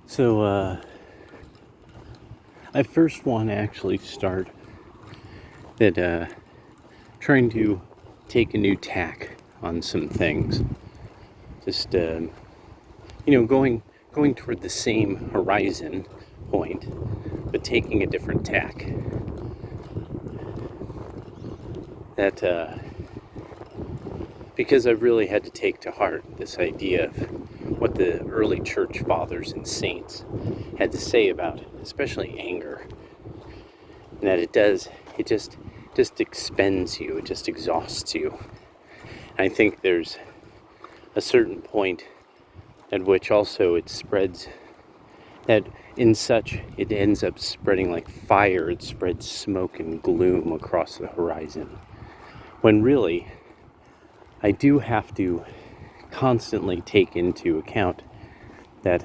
So, I first want to actually start that trying to take a new tack on some things. Just going toward the same horizon point, but taking a different tack. That because I've really had to take to heart this idea of what the early church fathers and saints had to say about, especially anger, and that it just expends you, it just exhausts you. And I think there's a certain point at which also it spreads, that in such it ends up spreading like fire, it spreads smoke and gloom across the horizon. When really, I do have to constantly take into account that,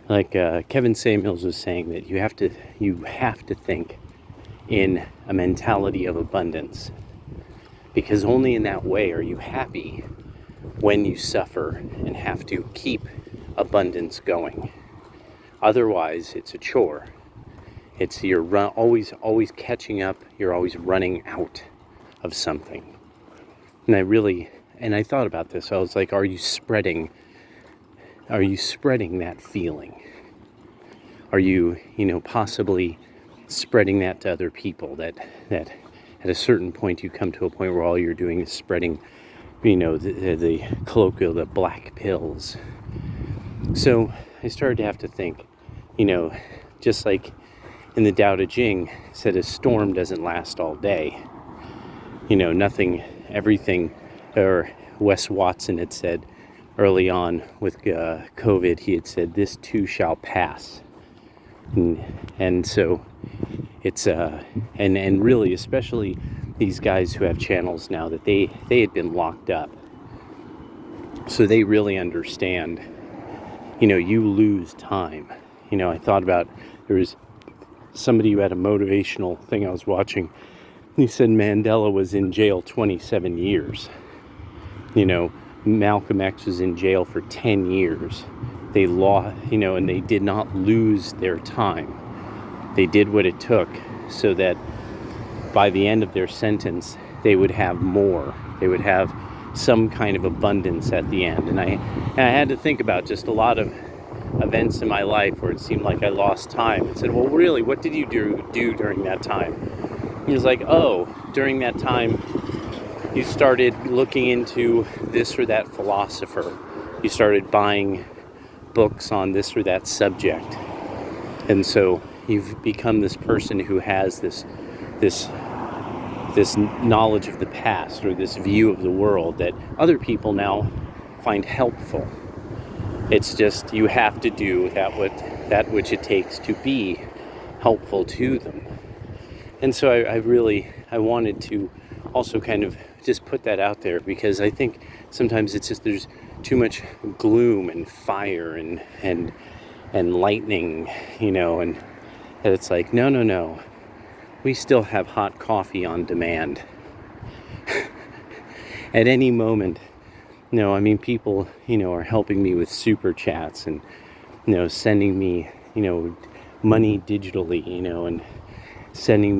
like Kevin Samuels was saying, that you have to think in a mentality of abundance, because only in that way are you happy when you suffer and have to keep abundance going. Otherwise, it's a chore. It's always catching up. You're always running out of something. And I thought about this. I was like, are you spreading that feeling? Are you, possibly spreading that to other people, that at a certain point you come to a point where all you're doing is spreading, the colloquial, the black pills. So I started to have to think, just like in the Tao Te Ching said, a storm doesn't last all day. Everything, or Wes Watson had said early on with COVID, he had said, this too shall pass. And so it's, and really, especially these guys who have channels now, that they had been locked up. So they really understand, you lose time. I thought about, there was somebody who had a motivational thing I was watching. He said Mandela was in jail 27 years. Malcolm X was in jail for 10 years. They and they did not lose their time. They did what it took so that by the end of their sentence, they would have more. They would have some kind of abundance at the end. And I had to think about just a lot of events in my life where it seemed like I lost time. And said, well, really, what did you do during that time? He was like, during that time, you started looking into this or that philosopher. You started buying books on this or that subject. And so you've become this person who has this knowledge of the past, or this view of the world that other people now find helpful. It's just you have to do that which it takes to be helpful to them. And so I wanted to also kind of just put that out there, because I think sometimes it's just there's too much gloom and fire and lightning, and it's like, no. We still have hot coffee on demand. At any moment, people, are helping me with super chats and, sending me, money digitally, and sending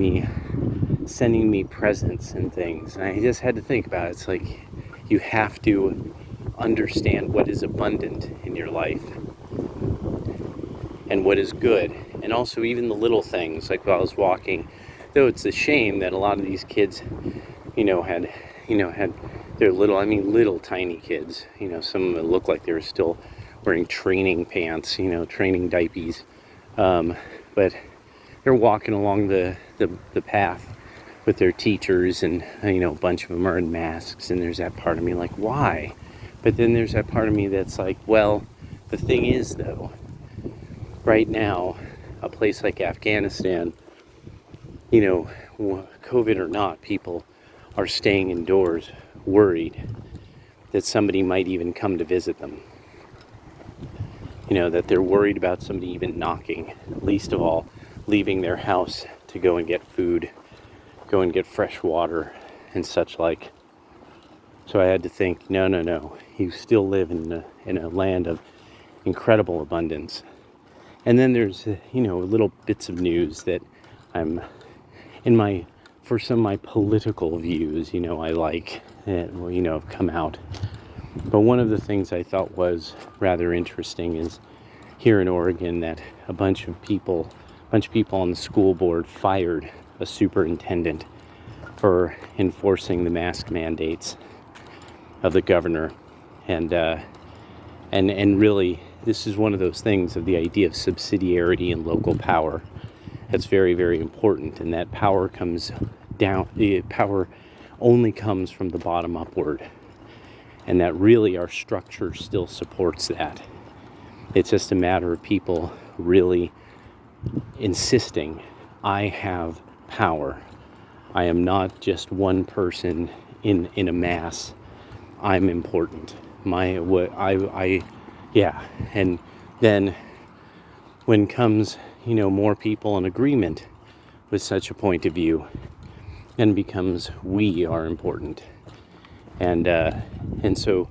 me presents and things. And I just had to think about it. It's like, you have to understand what is abundant in your life and what is good. And also even the little things, like while I was walking, though it's a shame that a lot of these kids, had their little tiny kids, some of them looked like they were still wearing training pants, training diapers. But they're walking along the path with their teachers, and, a bunch of them are in masks, and there's that part of me like, why? But then there's that part of me that's like, well, the thing is, though, right now, a place like Afghanistan, COVID or not, people are staying indoors, worried that somebody might even come to visit them. That they're worried about somebody even knocking, least of all, leaving their house to go and get food, go and get fresh water, and such like. So I had to think, no. You still live in a land of incredible abundance. And then there's, little bits of news that I'm for some of my political views, I like, have come out. But one of the things I thought was rather interesting is here in Oregon that a bunch of people on the school board fired a superintendent for enforcing the mask mandates of the governor. And really, this is one of those things of the idea of subsidiarity and local power. That's very, very important, and that power comes down. Power only comes from the bottom upward, and that really our structure still supports that. It's just a matter of people really insisting, I have power. I am not just one person in a mass. I'm important. And then when comes, more people in agreement with such a point of view, then becomes we are important. And so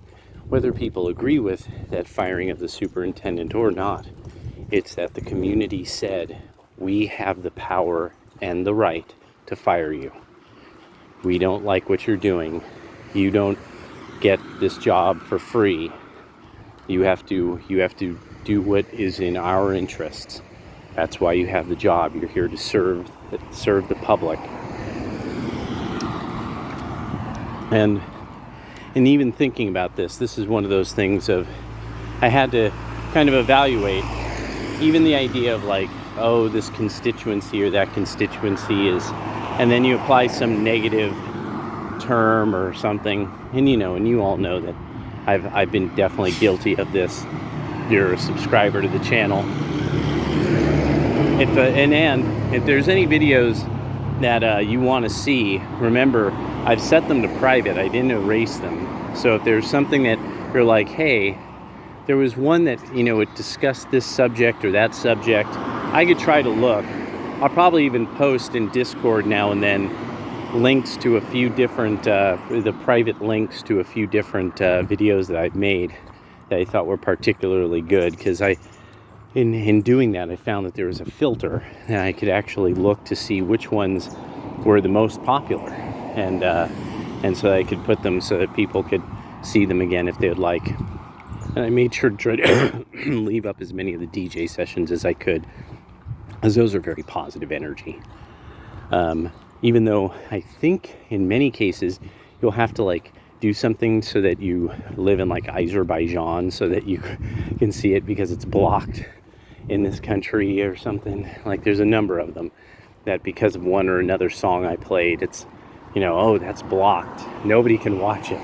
whether people agree with that firing of the superintendent or not, it's that the community said, we have the power and the right to fire you. We don't like what you're doing. You don't get this job for free. You have to do what is in our interests. That's why you have the job. You're here to serve the public. And even thinking about this is one of those things of, I had to kind of evaluate even the idea of like, oh, this constituency or that constituency is, and then you apply some negative term or something, and you all know that I've been definitely guilty of this. You're a subscriber to the channel. If there's any videos that you want to see, remember, I've set them to private. I didn't erase them. So if there's something that you're like, hey, there was one that, it discussed this subject or that subject, I could try to look. I'll probably even post in Discord now and then links to a few different, the private links to a few different videos that I've made that I thought were particularly good, because in doing that, I found that there was a filter, and I could actually look to see which ones were the most popular, and so I could put them so that people could see them again if they would like. And I made sure to try to leave up as many of the DJ sessions as I could, as those are very positive energy. Even though I think in many cases you'll have to do something so that you live in Azerbaijan so that you can see it, because it's blocked in this country or something. There's a number of them that because of one or another song I played, it's, that's blocked. Nobody can watch it,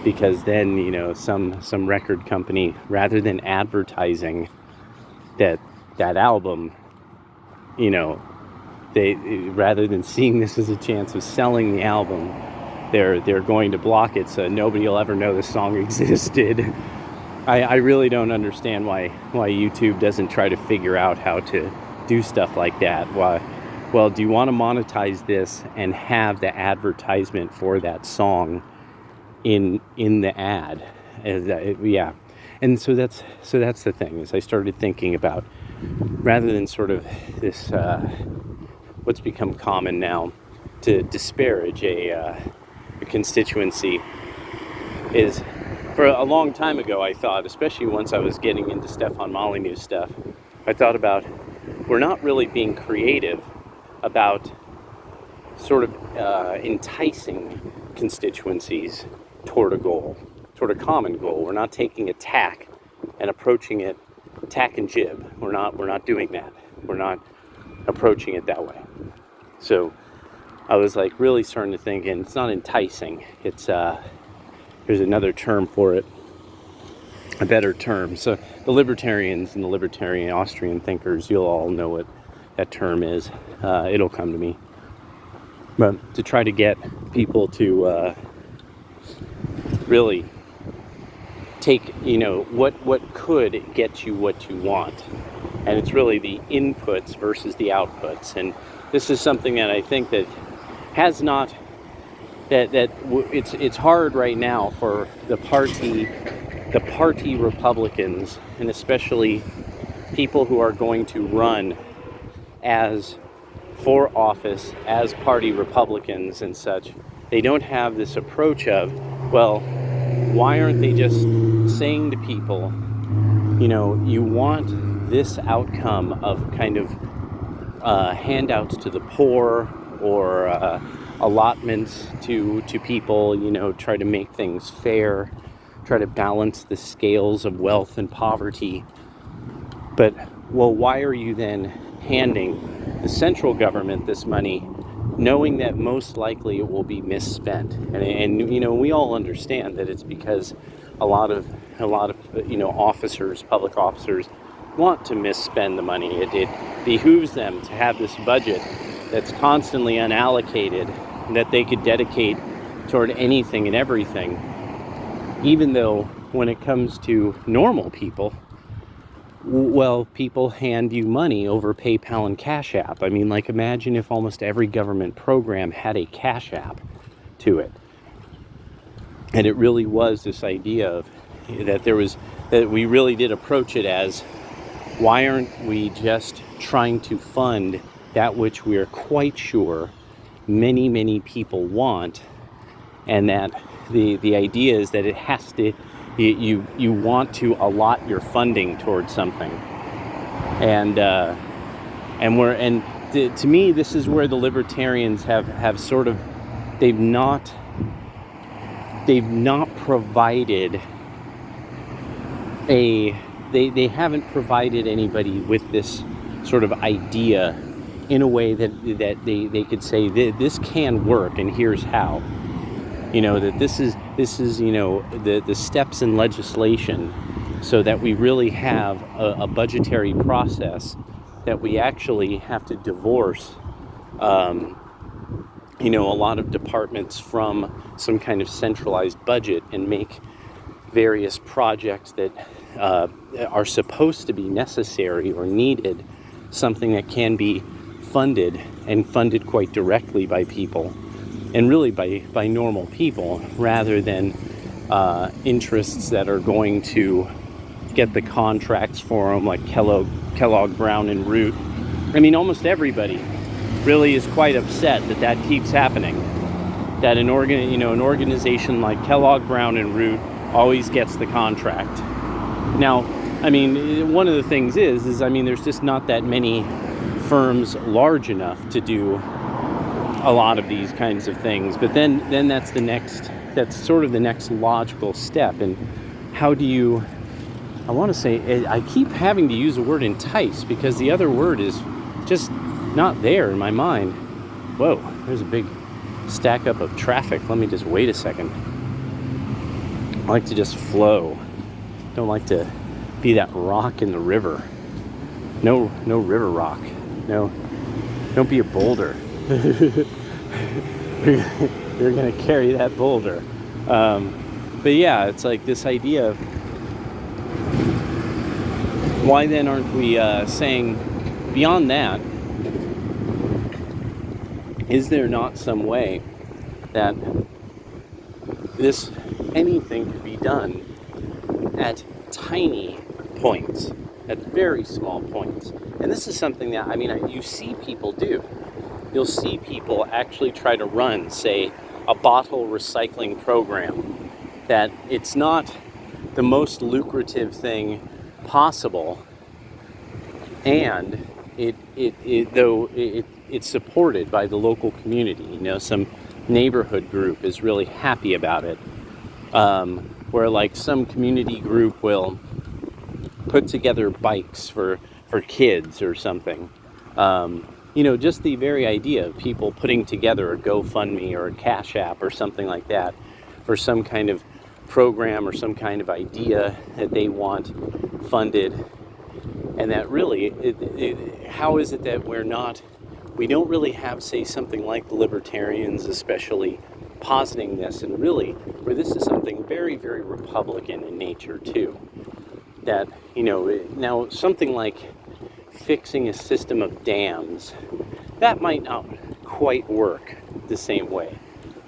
because then, some record company, rather than advertising that album, they, rather than seeing this as a chance of selling the album, they're going to block it so nobody will ever know this song existed. I really don't understand why YouTube doesn't try to figure out how to do stuff like that. Why? Well, do you want to monetize this and have the advertisement for that song in the ad? Yeah. And so that's the thing, is I started thinking about, rather than sort of this what's become common now to disparage a constituency, is for a long time ago I thought, especially once I was getting into Stefan Molyneux stuff, I thought about, we're not really being creative about sort of enticing constituencies toward a goal, toward a common goal. We're not taking a tack and approaching it tack and jib. We're not doing that. We're not approaching it that way. So I was really starting to think, and it's not enticing. It's there's another term for it, a better term. So the libertarians and the libertarian Austrian thinkers, you'll all know what that term is. It'll come to me. But to try to get people to really take, what could get you what you want. And it's really the inputs versus the outputs. And this is something that I think that has not it's hard right now for the party Republicans, and especially people who are going to run as for office as party Republicans and such. They don't have this approach of, well, why aren't they just saying to people, you want this outcome of kind of handouts to the poor, or allotments to people, try to make things fair, try to balance the scales of wealth and poverty. But, well, why are you then handing the central government this money, knowing that most likely it will be misspent? And we all understand that it's because a lot of officers, public officers, want to misspend the money. It behooves them to have this budget that's constantly unallocated, that they could dedicate toward anything and everything, even though when it comes to normal people, well, people hand you money over PayPal and Cash App. I mean, like, imagine if almost every government program had a Cash App to it. And it really was this idea of that we really did approach it as, why aren't we just trying to fund that which we are quite sure many, many people want, and that the idea is that it has to, you want to allot your funding towards something, and to me, this is where the libertarians have sort of, they've not provided they haven't provided anybody with this sort of idea in a way that they could say this can work, and here's how. That this is the steps in legislation, so that we really have a budgetary process, that we actually have to divorce a lot of departments from some kind of centralized budget, and make various projects that are supposed to be necessary or needed something that can be funded, and funded quite directly by people, and really by normal people, rather than interests that are going to get the contracts for them, like Kellogg, Brown and Root. I mean, almost everybody really is quite upset that keeps happening. That an organization like Kellogg, Brown and Root always gets the contract. Now, I mean, one of the things is there's just not that many firms large enough to do a lot of these kinds of things. But then that's sort of the next logical step. And how do you, I want to say, I keep having to use the word entice, because the other word is just not there in my mind. Whoa, there's a big stack up of traffic. Let me just wait a second. I like to just flow. Don't like to be that rock in the river. No river rock. No, don't be a boulder. You're gonna carry that boulder. But yeah, it's like this idea of, why then aren't we saying, beyond that, is there not some way that anything could be done at tiny points, at very small points? And this is something that, you see people do. You'll see people actually try to run, say, a bottle recycling program, that it's not the most lucrative thing possible, and it's supported by the local community. Some neighborhood group is really happy about it, where like some community group will put together bikes for kids or something. Just the very idea of people putting together a GoFundMe or a Cash App or something like that for some kind of program or some kind of idea that they want funded. And that really, how is it that we don't really have, say, something like the libertarians especially positing this, and really where this is something very, very Republican in nature too. That, now something like fixing a system of dams, that might not quite work the same way.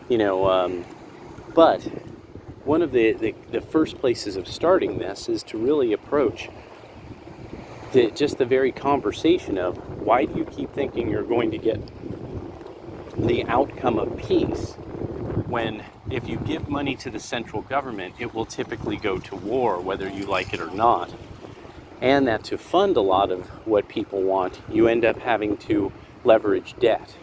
But one of the first places of starting this is to really approach just the very conversation of, why do you keep thinking you're going to get the outcome of peace when, if you give money to the central government, it will typically go to war, whether you like it or not. And that to fund a lot of what people want, you end up having to leverage debt.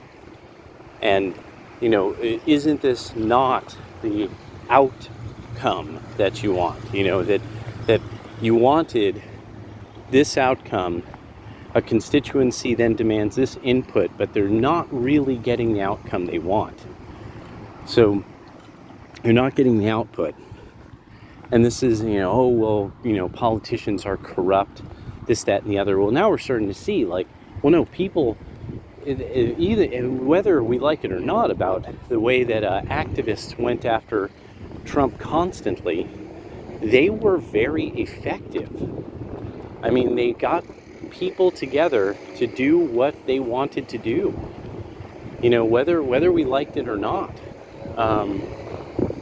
And, isn't this not the outcome that you want? That you wanted this outcome, a constituency then demands this input, but they're not really getting the outcome they want. So you're not getting the output. And this is, politicians are corrupt, this, that, and the other. Well, now we're starting to see, people, either, whether we like it or not, about the way that activists went after Trump constantly, they were very effective. I mean, they got people together to do what they wanted to do, whether we liked it or not.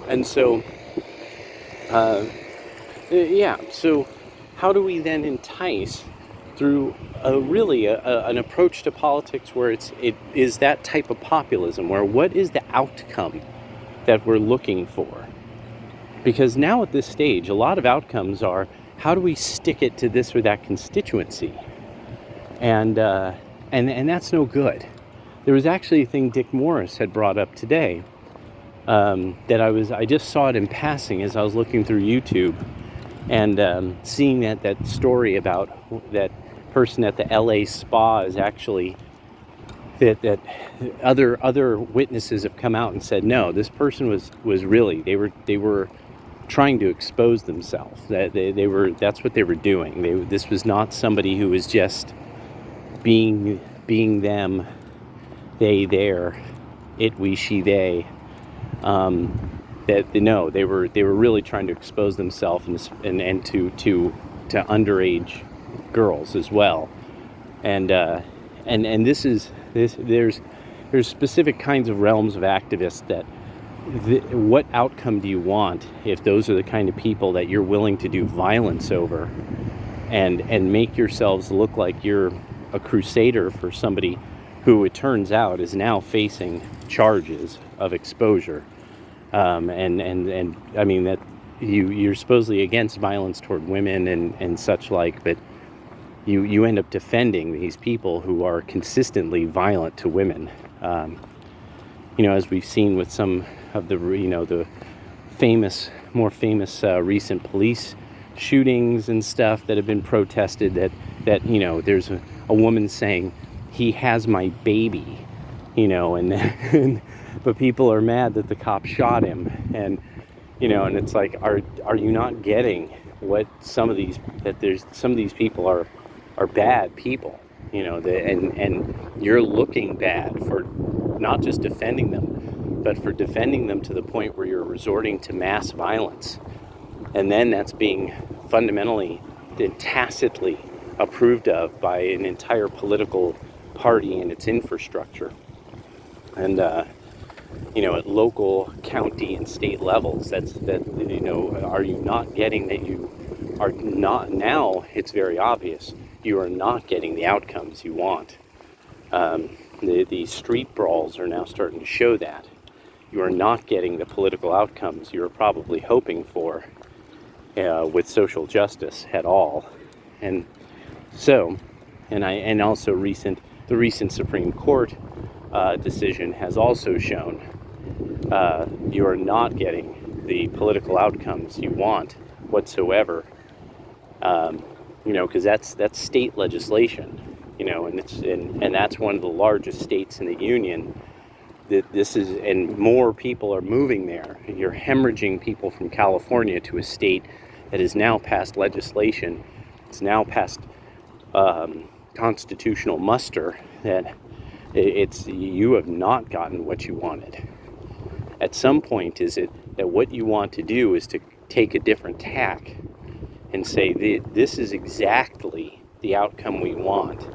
And so, so how do we then entice through an approach to politics where it is that type of populism, where what is the outcome that we're looking for? Because now at this stage, a lot of outcomes are, how do we stick it to this or that constituency? And that's no good. There was actually a thing Dick Morris had brought up today, that I just saw it in passing as I was looking through YouTube, and seeing that story about that person at the LA spa is actually that other witnesses have come out and said, no, this person was really, they were trying to expose themselves, that's what they were doing. This was not somebody who was just being them, they, their, it, we, she, they. They were really trying to expose themselves and to underage girls as well. And there's specific kinds of realms of activists that what outcome do you want if those are the kind of people that you're willing to do violence over and make yourselves look like you're a crusader for somebody who, it turns out, is now facing charges of exposure. And I mean, that you're supposedly against violence toward women and such like, but you end up defending these people who are consistently violent to women. As we've seen with some of the more famous recent police shootings and stuff that have been protested, that there's a woman saying, he has my baby, and but people are mad that the cop shot him, and it's like, are you not getting what some of these people are bad people, and you're looking bad for not just defending them, but for defending them to the point where you're resorting to mass violence, and then that's being fundamentally and tacitly approved of by an entire political party and its infrastructure. And at local, county, and state levels, are you not getting that? You are not, now it's very obvious, you are not getting the outcomes you want. The street brawls are now starting to show that you are not getting the political outcomes you were probably hoping for with social justice at all. And so, and also the recent Supreme Court decision has also shown you are not getting the political outcomes you want whatsoever. Because that's state legislation, and that's one of the largest states in the union. And more people are moving there. You're hemorrhaging people from California to a state that has now passed legislation. It's now passed constitutional muster that you have not gotten what you wanted. At some point, is it that what you want to do is to take a different tack and say, this is exactly the outcome we want,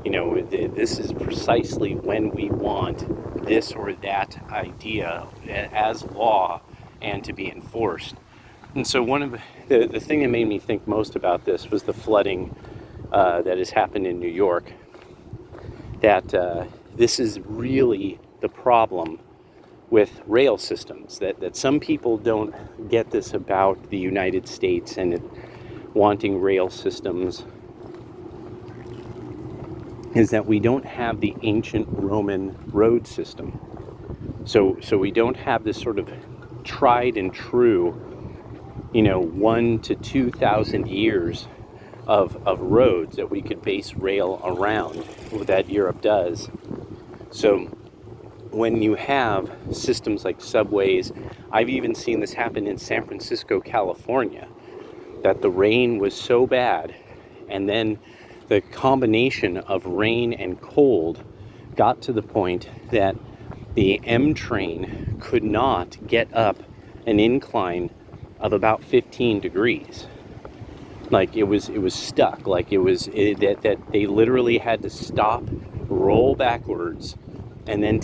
This is precisely when we want this or that idea as law and to be enforced. And so one of the thing that made me think most about this was the flooding that has happened in New York. That this is really the problem with rail systems, that some people don't get this about the United States and wanting rail systems, is that we don't have the ancient Roman road system. So we don't have this sort of tried and true, 1 to 2,000 years of roads that we could base rail around that Europe does. So when you have systems like subways, I've even seen this happen in San Francisco, California, that the rain was so bad, and then the combination of rain and cold got to the point that the M train could not get up an incline of about 15 degrees. Like it was stuck. Like that they literally had to stop, roll backwards, and then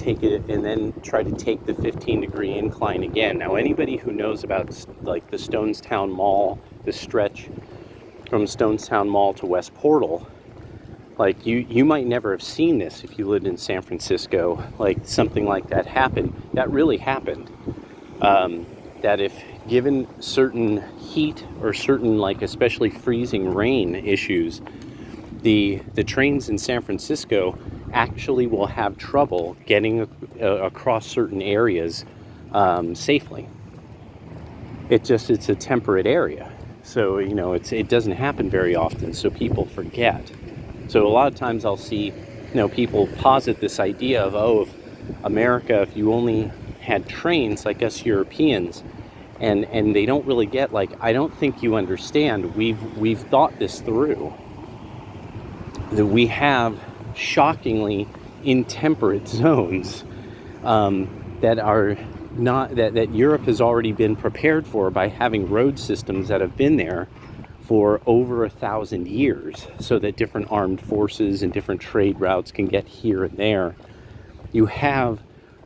try to take the 15-degree incline again. Now, anybody who knows about like the Stonestown Mall, the stretch from Stonestown Mall to West Portal, like you might never have seen this if you lived in San Francisco. Like something like that happened. That really happened. That if given certain heat or certain, like especially freezing rain issues, the trains in San Francisco actually will have trouble getting across certain areas safely. It's a temperate area, so it doesn't happen very often, so people forget. So a lot of times I'll see people posit this idea of if America, if you only had trains like us Europeans, and they don't really get, like, I don't think you understand, we've thought this through, that we have shockingly intemperate zones that are not that Europe has already been prepared for by having road systems that have been there for over 1,000 years, so that different armed forces and different trade routes can get here and there. You have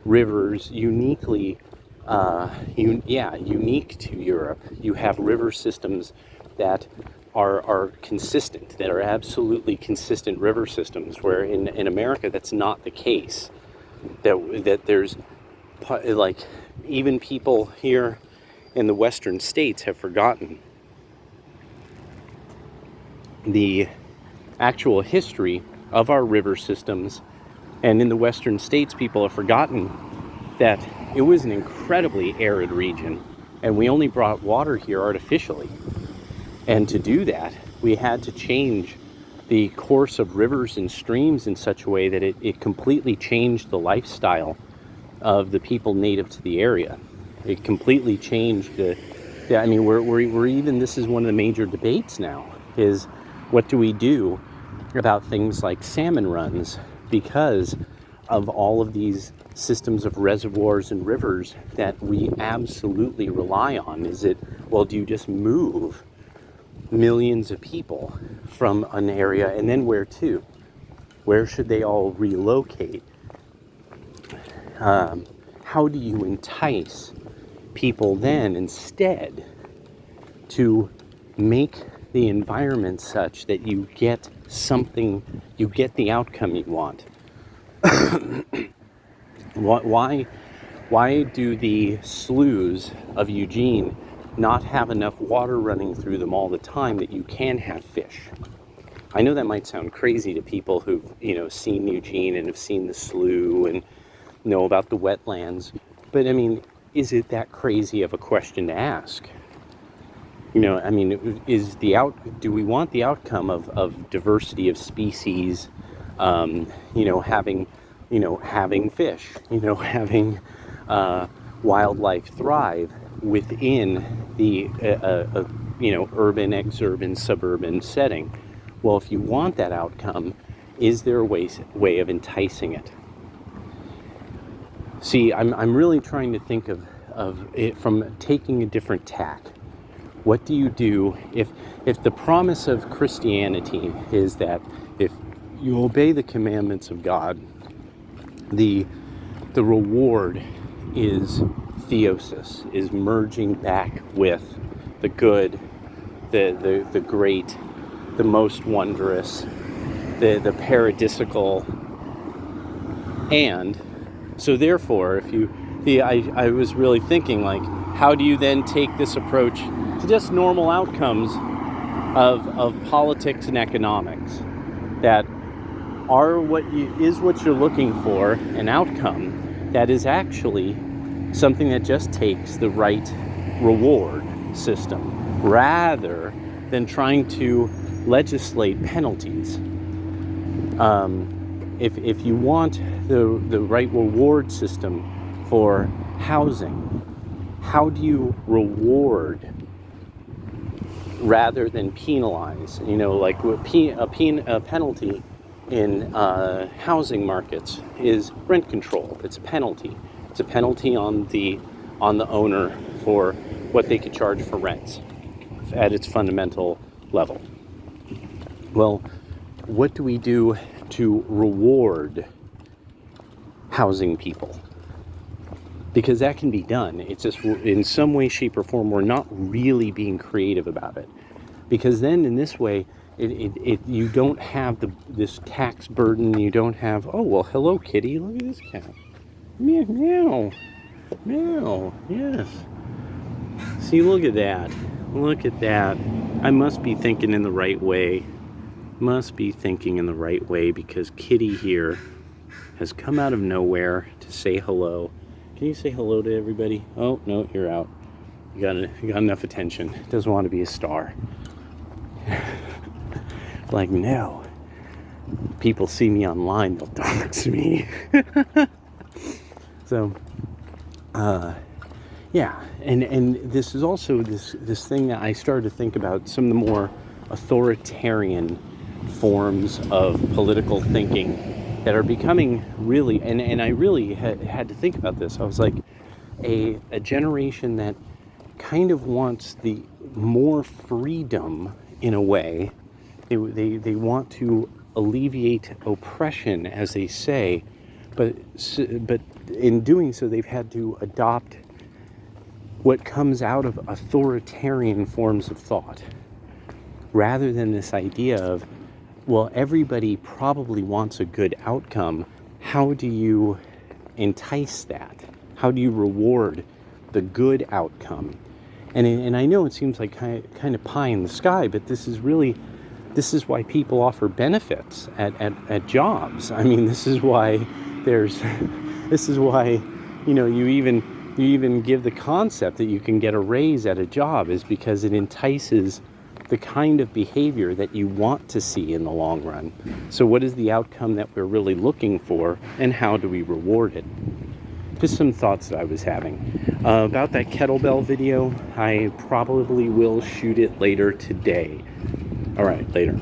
rivers uniquely unique to Europe. You have river systems that are consistent, that are absolutely consistent river systems, where in America that's not the case. That there's, like, even people here in the western states have forgotten the actual history of our river systems. And in the western states, people have forgotten that it was an incredibly arid region, and we only brought water here artificially. And to do that, we had to change the course of rivers and streams in such a way that it completely changed the lifestyle of the people native to the area. It completely changed we're even, this is one of the major debates now, is what do we do about things like salmon runs, because of all of these systems of reservoirs and rivers that we absolutely rely on. Do you just move millions of people from an area, and then where to? Where should they all relocate? How do you entice people then instead to make the environment such that you get the outcome you want? Why do the sloughs of Eugene not have enough water running through them all the time that you can have fish? I know that might sound crazy to people who've seen Eugene and have seen the slough and know about the wetlands, but I mean, is it that crazy of a question to ask? Do we want the outcome of diversity of species, having fish, having wildlife thrive within the urban, exurban, suburban setting? Well, if you want that outcome, is there a way of enticing it? See, I'm really trying to think of it from taking a different tack. What do you do if the promise of Christianity is that if you obey the commandments of God, the reward is theosis, is merging back with the good, the great, the most wondrous, the paradisical. And so therefore, I was really thinking, like, how do you then take this approach to just normal outcomes of politics and economics that are what you're looking for, an outcome that is actually something that just takes the right reward system rather than trying to legislate penalties. If you want the right reward system for housing, how do you reward rather than penalize? Like a penalty in housing markets is rent control. It's a penalty. It's a penalty on the owner for what they could charge for rents at its fundamental level. Well, what do we do to reward housing people? Because that can be done. It's just in some way, shape, or form, we're not really being creative about it. Because then in this way, you don't have this tax burden. You don't have, oh, well, hello, kitty. Look at this cat. Meow, meow, meow. Yes. See, look at that. Look at that. I must be thinking in the right way. Because kitty here has come out of nowhere to say hello. Can you say hello to everybody? Oh, no, you're out. You got enough attention. Doesn't want to be a star. Like, no. People see me online, they'll dox me. So, yeah. And this is also this thing that I started to think about, some of the more authoritarian forms of political thinking that are becoming really, and I really had to think about this. I was like, a generation that kind of wants the more freedom in a way. They want to alleviate oppression, as they say, but in doing so, they've had to adopt what comes out of authoritarian forms of thought, rather than this idea of, well, everybody probably wants a good outcome. How do you entice that? How do you reward the good outcome? And I know it seems like kind of pie in the sky, but this is why people offer benefits at jobs. I mean, this is why you even give the concept that you can get a raise at a job, is because it entices the kind of behavior that you want to see in the long run. So what is the outcome that we're really looking for, and how do we reward it? Just some thoughts that I was having. About that kettlebell video, I probably will shoot it later today. All right, later.